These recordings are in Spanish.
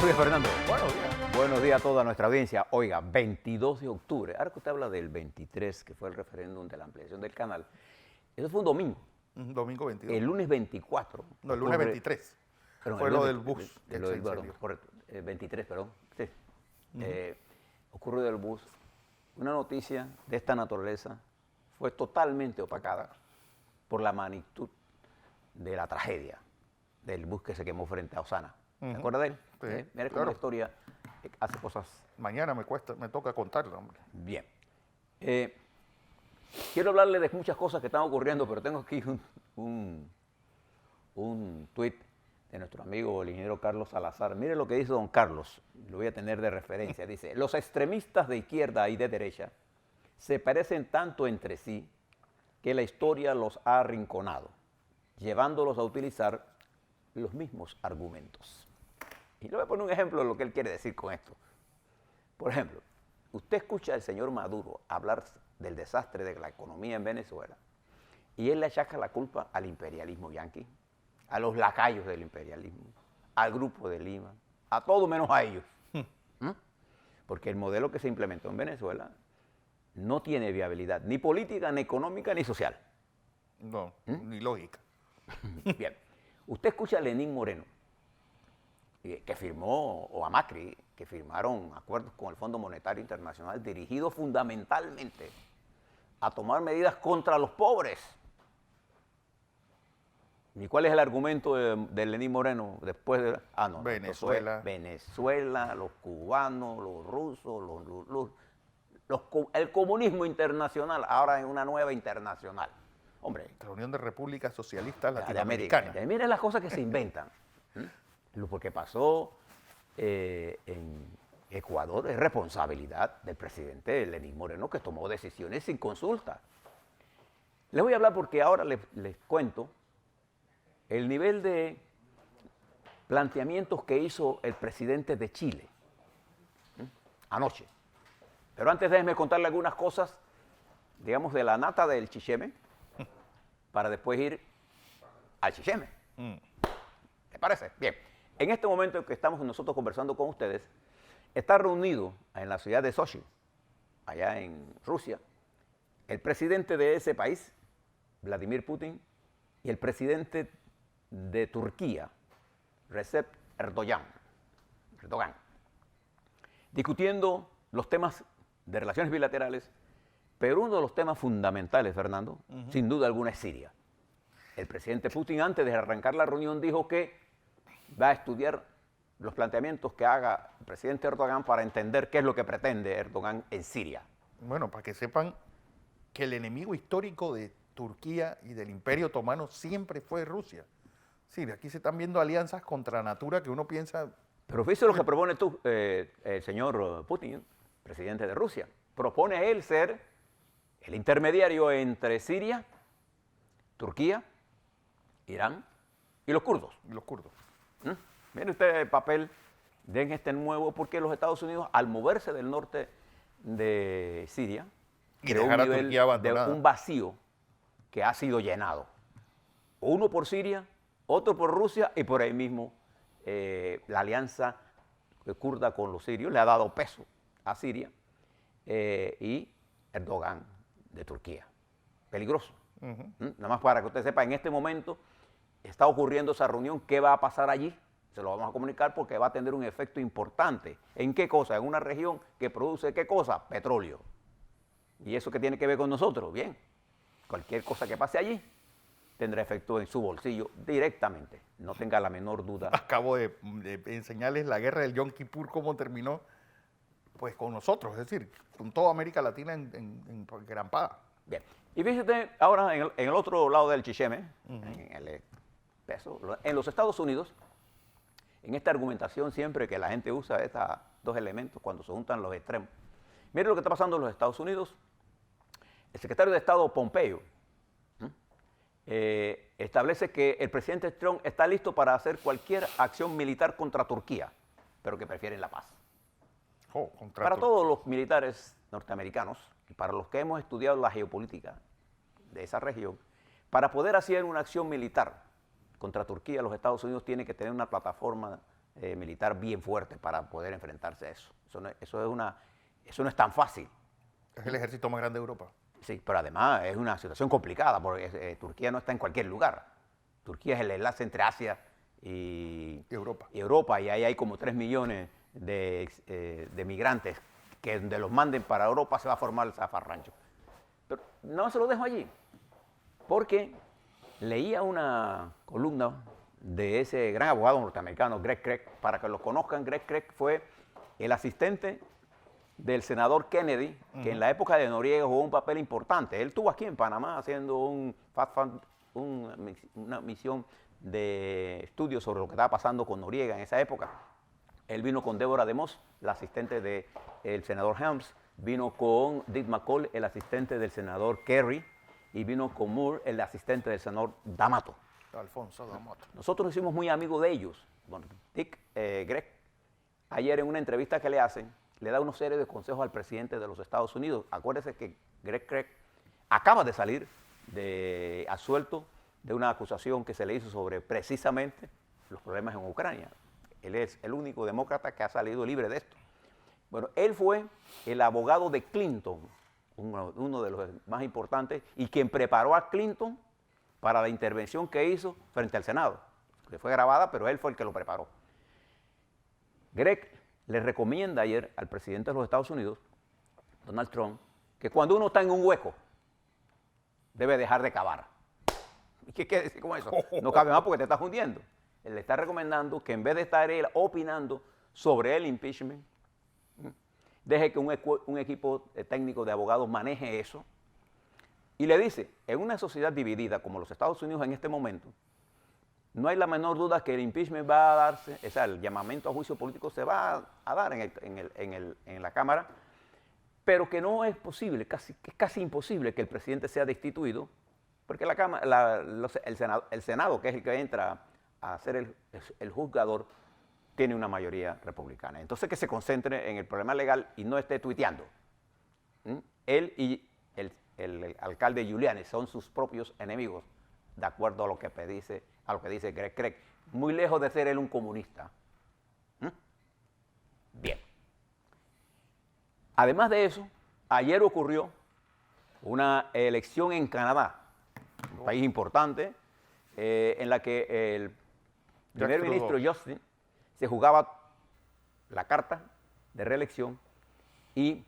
Buenos días, Fernando. Buenos días. Buenos días a toda nuestra audiencia. Oiga, 22 de octubre. Ahora que usted habla del 23, que fue el referéndum de la ampliación del canal, eso fue un domingo. Domingo 22. El lunes 24. No, el lunes 23. Perdón, Fue el lo lunes- del bus que lo se del- perdón, incendió. correcto, 23, perdón. Sí. Ocurrió del bus. Una noticia de esta naturaleza fue totalmente opacada por la magnitud de la tragedia del bus que se quemó frente a Osana. ¿Te acuerdas de él? Sí, Mira cómo claro. la historia hace cosas Mañana me toca contarlo, hombre. bien. Quiero hablarle de muchas cosas que están ocurriendo, pero tengo aquí un tuit de nuestro amigo el ingeniero Carlos Salazar. Mire lo que dice don Carlos, lo voy a tener de referencia. Dice, los extremistas de izquierda y de derecha se parecen tanto entre sí que la historia los ha arrinconado, llevándolos a utilizar los mismos argumentos. Y le voy a poner un ejemplo de lo que él quiere decir con esto. Por ejemplo, usted escucha al señor Maduro hablar del desastre de la economía en Venezuela y él le achaca la culpa al imperialismo yanqui, a los lacayos del imperialismo, al grupo de Lima, a todo menos a ellos. Porque el modelo que se implementó en Venezuela no tiene viabilidad ni política, ni económica, ni social. No, ni lógica. Bien, usted escucha a Lenín Moreno, que firmó, o a Macri, que firmaron acuerdos con el Fondo Monetario Internacional dirigidos fundamentalmente a tomar medidas contra los pobres. ¿Y cuál es el argumento de Lenín Moreno después de... no, Venezuela. esto fue Venezuela, los cubanos, los rusos, el comunismo internacional, ahora en una nueva internacional. Hombre, La Unión de Repúblicas Socialistas de Latinoamericanas. América. Miren las cosas que se inventan. Lo porque pasó en Ecuador es responsabilidad del presidente Lenín Moreno, que tomó decisiones sin consulta. Les voy a hablar porque ahora les cuento el nivel de planteamientos que hizo el presidente de Chile anoche. Pero antes déjenme contarle algunas cosas, digamos, de la nata del chicheme, para después ir al chicheme. ¿Te parece? Bien. En este momento en que estamos nosotros conversando con ustedes, está reunido en la ciudad de Sochi, allá en Rusia, el presidente de ese país, Vladimir Putin, y el presidente de Turquía, Recep Erdogan, discutiendo los temas de relaciones bilaterales, pero uno de los temas fundamentales, Fernando, sin duda alguna es Siria. El presidente Putin, antes de arrancar la reunión, dijo que va a estudiar los planteamientos que haga el presidente Erdogan para entender qué es lo que pretende Erdogan en Siria. Bueno, para que sepan que el enemigo histórico de Turquía y del Imperio Otomano siempre fue Rusia. Sí, aquí se están viendo alianzas contra natura que uno piensa... Pero fíjese lo que propone el señor Putin, presidente de Rusia. Propone él ser el intermediario entre Siria, Turquía, Irán y los kurdos. Y los kurdos. Mire usted el papel de este nuevo, porque los Estados Unidos, al moverse del norte de Siria, Y creó dejar a un nivel Turquía abandonada. de un vacío que ha sido llenado. Uno por Siria, otro por Rusia y por ahí mismo la alianza kurda con los sirios le ha dado peso a Siria y Erdogan de Turquía. Peligroso. Nada más para que usted sepa, en este momento está ocurriendo esa reunión. ¿Qué va a pasar allí? Se lo vamos a comunicar porque va a tener un efecto importante. ¿En qué cosa? En una región que produce ¿qué cosa? Petróleo. ¿Y eso qué tiene que ver con nosotros? Bien, cualquier cosa que pase allí tendrá efecto en su bolsillo directamente. No tenga la menor duda. Acabo de enseñarles la guerra del Yom Kippur, cómo terminó, pues con nosotros, es decir, con toda América Latina en grampada. Bien. Y fíjate ahora en el otro lado del chicheme, en el peso, en los Estados Unidos, en esta argumentación siempre que la gente usa estos dos elementos cuando se juntan los extremos. Mire lo que está pasando en los Estados Unidos. El secretario de Estado Pompeo establece que el presidente Trump está listo para hacer cualquier acción militar contra Turquía, pero que prefieren la paz. Para todos los militares norteamericanos y para los que hemos estudiado la geopolítica de esa región, para poder hacer una acción militar contra Turquía, los Estados Unidos tienen que tener una plataforma militar bien fuerte para poder enfrentarse a eso. Eso no es tan fácil. Es el ejército más grande de Europa. Sí, pero además es una situación complicada porque Turquía no está en cualquier lugar. Turquía es el enlace entre Asia y Europa, y ahí hay como 3 millones de migrantes que donde los manden para Europa se va a formar el zafarrancho. Pero no se lo dejo allí, porque leía una columna de ese gran abogado norteamericano, Greg Craig. Para que lo conozcan, Greg Craig fue el asistente del senador Kennedy, que en la época de Noriega jugó un papel importante. Él estuvo aquí en Panamá haciendo una misión de estudio sobre lo que estaba pasando con Noriega en esa época. Él vino con Deborah DeMoss, la asistente del senador Helms, vino con Dick McCall, el asistente del senador Kerry, y vino con Moore, el asistente del senador D'Amato. Alfonso D'Amato. Nosotros nos hicimos muy amigos de ellos. Bueno, Greg, ayer en una entrevista que le hacen, le da una serie de consejos al presidente de los Estados Unidos. Acuérdese que Greg Craig acaba de salir absuelto de una acusación que se le hizo sobre precisamente los problemas en Ucrania. Él es el único demócrata que ha salido libre de esto. Bueno, él fue el abogado de Clinton, uno de los más importantes, y quien preparó a Clinton para la intervención que hizo frente al Senado, que fue grabada, pero él fue el que lo preparó. Greg le recomienda ayer al presidente de los Estados Unidos, Donald Trump, que cuando uno está en un hueco, debe dejar de cavar. ¿Y qué quiere decir con eso? No cabe más porque te estás hundiendo. Él le está recomendando que en vez de estar él opinando sobre el impeachment, deje que un equipo técnico de abogados maneje eso. Y le dice, en una sociedad dividida como los Estados Unidos en este momento, no hay la menor duda que el impeachment va a darse, o sea, el llamamiento a juicio político se va a dar en la Cámara, pero que no es posible, es casi imposible que el presidente sea destituido, porque el Senado, que es el que entra a ser el juzgador, tiene una mayoría republicana. Entonces que se concentre en el problema legal y no esté tuiteando. Él y el alcalde Giuliani son sus propios enemigos, de acuerdo a lo que dice Greg Craig, muy lejos de ser él un comunista. Bien. Además de eso, ayer ocurrió una elección en Canadá, un país importante, en la que el primer ministro Justin se jugaba la carta de reelección y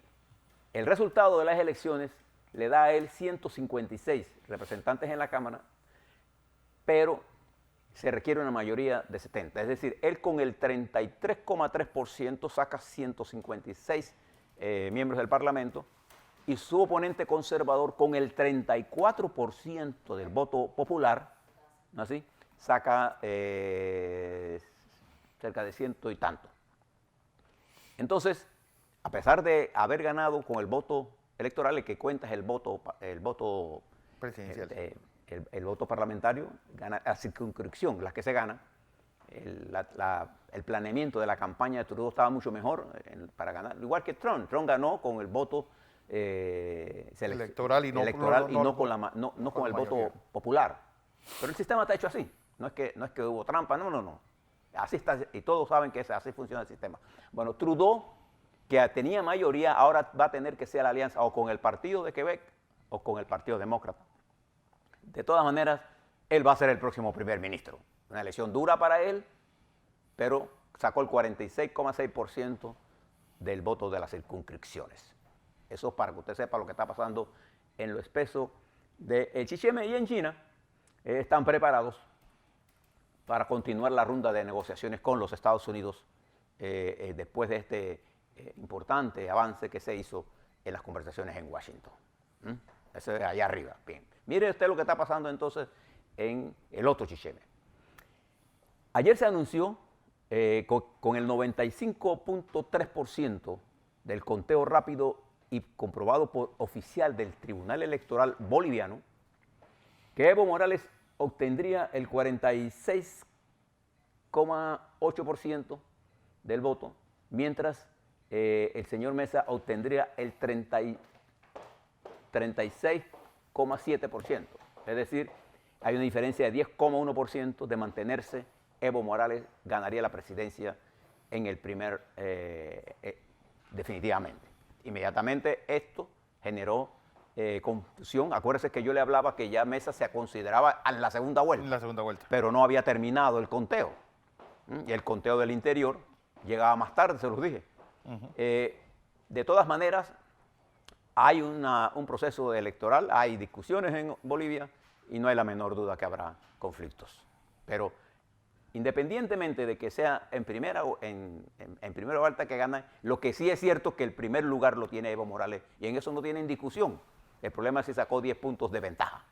el resultado de las elecciones le da a él 156 representantes en la Cámara, pero se requiere una mayoría de 70. Es decir, él con el 33,3% saca 156 miembros del Parlamento y su oponente conservador con el 34% del voto popular, ¿no así? Saca cerca de 100 y tanto. Entonces, a pesar de haber ganado con el voto electoral, el que cuenta es el voto presidencial. El voto parlamentario, gana la circunscripción, las que se ganan. El planeamiento de la campaña de Trudeau estaba mucho mejor para ganar, igual que Trump. Trump ganó con el voto electoral y no con el voto popular. Pero el sistema está hecho así. No es que hubo trampa, no. Así está, y todos saben que así funciona el sistema. Bueno, Trudeau, que tenía mayoría, ahora va a tener que ser la alianza o con el Partido de Quebec o con el Partido Demócrata. De todas maneras, él va a ser el próximo primer ministro. Una elección dura para él, pero sacó el 46,6% del voto de las circunscripciones. Eso es para que usted sepa lo que está pasando en lo espeso del Chicheme. Y en China están preparados para continuar la ronda de negociaciones con los Estados Unidos después de este importante avance que se hizo en las conversaciones en Washington. Eso es allá arriba. Bien. Mire usted lo que está pasando entonces en el otro Chicheme. Ayer se anunció con el 95,3% del conteo rápido y comprobado por oficial del Tribunal Electoral boliviano que Evo Morales obtendría el 46,8% del voto, mientras el señor Mesa obtendría el 36,7%. Es decir, hay una diferencia de 10,1% de mantenerse Evo Morales ganaría la presidencia en el definitivamente. Inmediatamente esto generó confusión. Acuérdense que yo le hablaba que ya Mesa se consideraba en la segunda vuelta. En la segunda vuelta. Pero no había terminado el conteo. Y el conteo del interior llegaba más tarde, se los dije. De todas maneras, hay un proceso electoral, hay discusiones en Bolivia y no hay la menor duda que habrá conflictos. Pero independientemente de que sea en primera vuelta que gana, lo que sí es cierto es que el primer lugar lo tiene Evo Morales y en eso no tienen discusión. El problema es si sacó 10 puntos de ventaja.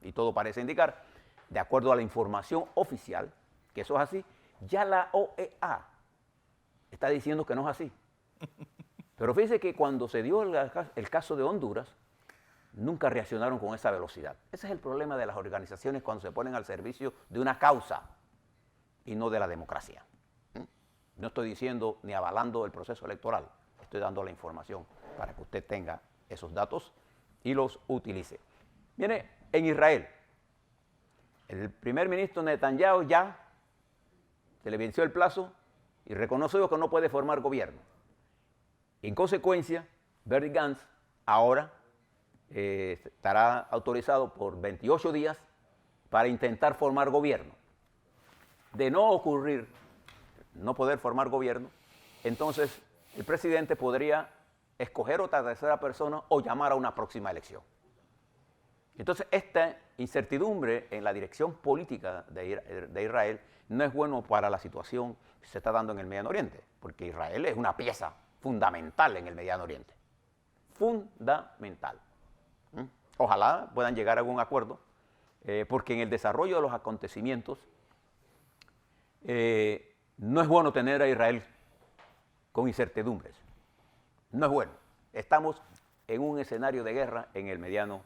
Y todo parece indicar, de acuerdo a la información oficial, que eso es así. Ya la OEA está diciendo que no es así. Pero fíjese que cuando se dio el caso de Honduras, nunca reaccionaron con esa velocidad. Ese es el problema de las organizaciones cuando se ponen al servicio de una causa y no de la democracia. No estoy diciendo ni avalando el proceso electoral, estoy dando la información para que usted tenga esos datos y los utilice. Mire, en Israel, el primer ministro Netanyahu ya se le venció el plazo y reconoció que no puede formar gobierno. En consecuencia, Benny Gantz ahora estará autorizado por 28 días para intentar formar gobierno. De no ocurrir, no poder formar gobierno, entonces el presidente podría escoger otra tercera persona o llamar a una próxima elección. Entonces, esta incertidumbre en la dirección política de Israel no es bueno para la situación que se está dando en el Mediano Oriente, porque Israel es una pieza fundamental en el Mediano Oriente. Fundamental. Ojalá puedan llegar a algún acuerdo, porque en el desarrollo de los acontecimientos no es bueno tener a Israel con incertidumbres. No es bueno. Estamos en un escenario de guerra en el Mediano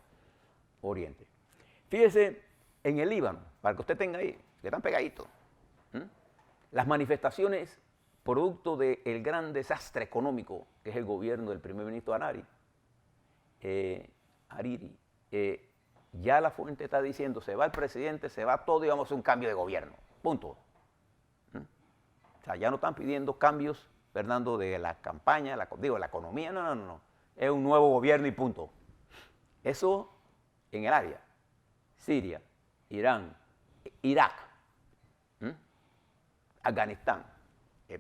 Oriente. Fíjese, en el Líbano, para que usted tenga ahí, que están pegaditos, las manifestaciones producto del gran desastre económico que es el gobierno del primer ministro Hariri, ya la fuente está diciendo, se va el presidente, se va todo y vamos a hacer un cambio de gobierno. Punto. O sea, ya no están pidiendo cambios, Fernando, de la campaña, la economía, no. Es un nuevo gobierno y punto. Eso en el área. Siria, Irán, Irak, Afganistán,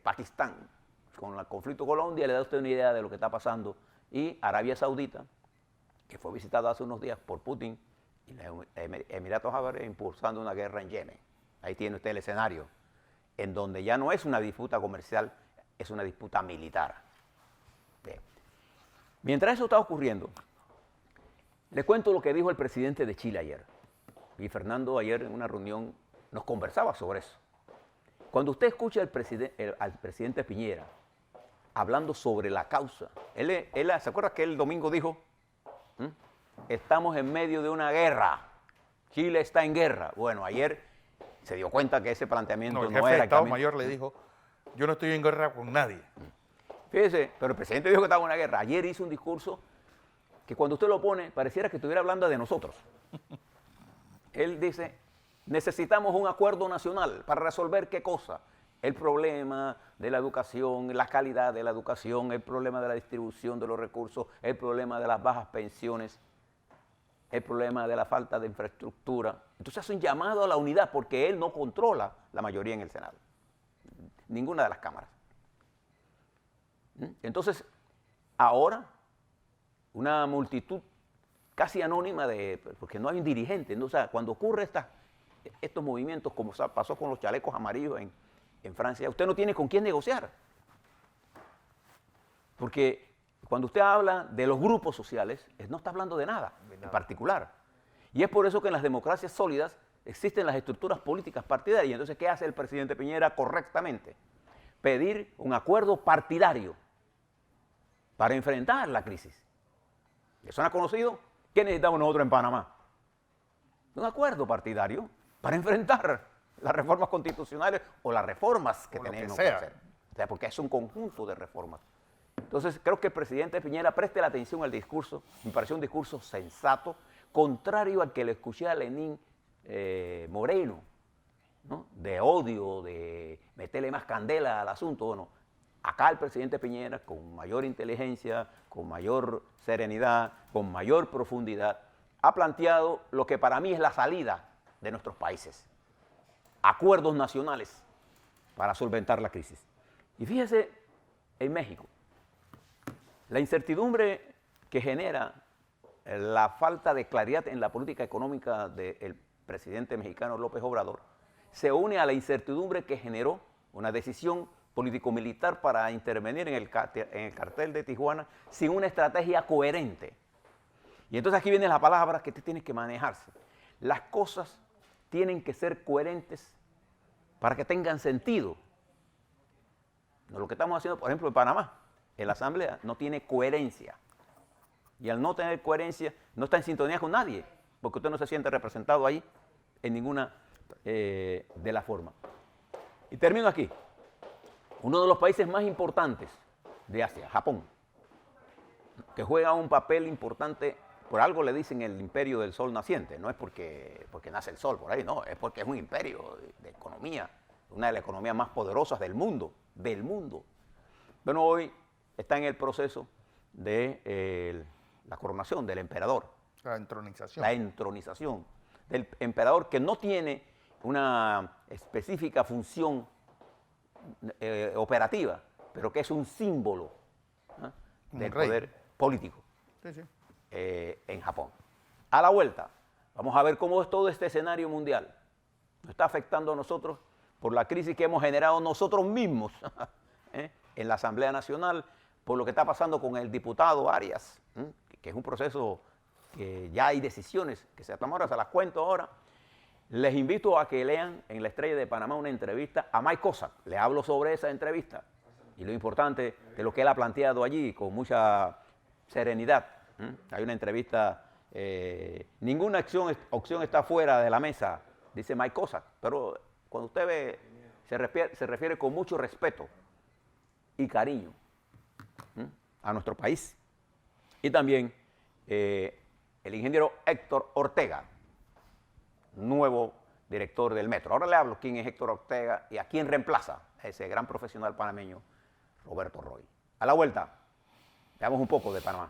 Pakistán, con el conflicto Colombia, le da a usted una idea de lo que está pasando. Y Arabia Saudita, que fue visitada hace unos días por Putin, y los Emiratos Árabes impulsando una guerra en Yemen. Ahí tiene usted el escenario, en donde ya no es una disputa comercial, es una disputa militar. Bien. Mientras eso está ocurriendo, le cuento lo que dijo el presidente de Chile ayer. Y Fernando ayer en una reunión nos conversaba sobre eso. Cuando usted escucha al presidente Piñera hablando sobre la causa, ¿se acuerda que el domingo dijo? Estamos en medio de una guerra. Chile está en guerra. Bueno, ayer se dio cuenta que ese planteamiento no era el jefe de Estado camino. Mayor le dijo, yo no estoy en guerra con nadie. Fíjese, pero el presidente dijo que estaba en una guerra. Ayer hizo un discurso que cuando usted lo pone, pareciera que estuviera hablando de nosotros. Él dice, necesitamos un acuerdo nacional para resolver ¿qué cosa? El problema de la educación, la calidad de la educación, el problema de la distribución de los recursos, el problema de las bajas pensiones, el problema de la falta de infraestructura. Entonces hace un llamado a la unidad porque él no controla la mayoría en el Senado, ninguna de las cámaras. Entonces, ahora, una multitud casi anónima, porque no hay un dirigente, ¿no? O sea, cuando ocurre estos movimientos, como pasó con los chalecos amarillos en Francia, usted no tiene con quién negociar. Porque cuando usted habla de los grupos sociales, no está hablando de nada en particular. Y es por eso que en las democracias sólidas existen las estructuras políticas partidarias. Entonces, ¿qué hace el presidente Piñera correctamente? Pedir un acuerdo partidario para enfrentar la crisis. ¿Eso no ha conocido? ¿Qué necesitamos nosotros en Panamá? Un acuerdo partidario para enfrentar las reformas constitucionales o las reformas que tenemos que hacer. O sea, porque es un conjunto de reformas. Entonces, creo que el presidente Piñera preste la atención al discurso. Me pareció un discurso sensato, contrario al que le escuché a Lenín Moreno, ¿no?, de odio, de meterle más candela al asunto. Bueno, acá el presidente Piñera, con mayor inteligencia, con mayor serenidad, con mayor profundidad, ha planteado lo que para mí es la salida de nuestros países. Acuerdos nacionales para solventar la crisis. Y fíjese, en México, la incertidumbre que genera la falta de claridad en la política económica del presidente mexicano López Obrador se une a la incertidumbre que generó una decisión político-militar para intervenir en el cartel de Tijuana sin una estrategia coherente. Y entonces aquí viene la palabra que tiene que manejarse. Las cosas tienen que ser coherentes para que tengan sentido. No, lo que estamos haciendo, por ejemplo, en Panamá, en la Asamblea, no tiene coherencia. Y al no tener coherencia, no está en sintonía con nadie, porque usted no se siente representado ahí en ninguna de las formas. Y termino aquí. Uno de los países más importantes de Asia, Japón, que juega un papel importante, por algo le dicen el imperio del sol naciente, no es porque nace el sol por ahí, no, es porque es un imperio de economía, una de las economías más poderosas del mundo. Bueno, hoy está en el proceso de la coronación del emperador. La entronización. La entronización del emperador, que no tiene una específica función operativa, pero que es un símbolo, ¿no?, del poder político, sí, sí, en Japón. A la vuelta, vamos a ver cómo es todo este escenario mundial. Nos está afectando a nosotros por la crisis que hemos generado nosotros mismos en la Asamblea Nacional, por lo que está pasando con el diputado Arias, que es un proceso que ya hay decisiones que se toman ahora, se las cuento ahora. Les invito a que lean en La Estrella de Panamá una entrevista a Mike Cossack. Le hablo sobre esa entrevista y lo importante de lo que él ha planteado allí con mucha serenidad. Hay una entrevista, ninguna opción está fuera de la mesa, dice Mike Cossack, pero cuando usted ve, se refiere con mucho respeto y cariño a nuestro país. Y también el ingeniero Héctor Ortega, nuevo director del Metro. Ahora le hablo quién es Héctor Ortega y a quién reemplaza a ese gran profesional panameño, Roberto Roy. A la vuelta, veamos un poco de Panamá.